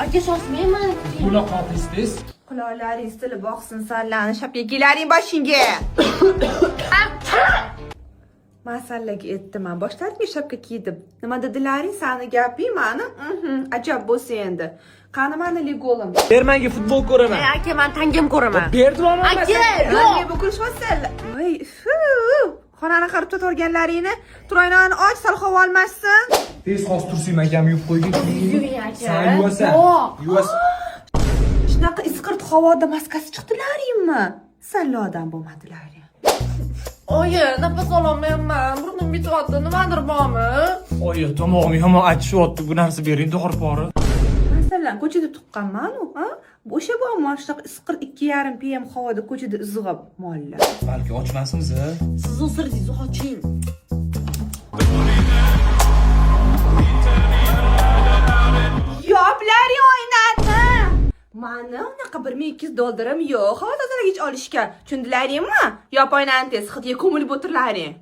Aka sosmayman. Bunaqa qilsangiz. Quloqlaringiz tili boqsin sallani shapkagilaring boshingga. Masallaga aytdiman. Boshlaringga shapka kiydim. Nima dedilaring? Sani gaping mani? Ajab bo'lsa endi. Qani mani legolim. Bermanga futbol ko'raman. Aka men tangam ko'raman. Berdilarmi? Aka, Yo'q, bu ko'rishmasanlar. Voy, xonani qarib turganlaringni turayni och sal havo olmassin. Tez hozir tursin akam yuvib qo'ygin. Yuving aka. Sen yuvasan. Yuvasan. Shunaqa isqirt havoda maskasi chiqdilaringmi? Sanli odam bo'lmadilaring. Oyi, nafas ololmayman. Burnim bityapti. Nimadir bormi? Oyi, tomog'im yomon achishyapti. Bu narsa bering, dori pori. Masalan, ko'chada tuqqanman-ku, ha? O'sha bo'lma, shunaqa isqirt 2,5 pm havoda ko'chada izg'ib mollar. Balki ochmasmiz. Siz o'sirdingiz, oching. Yoplaring oynani. Mana unaqa $1200 yo'q. Havo tozalagich olishga. Tushundilaringmi? Yop oynani tez, hidga ko'milib o'tirlaring.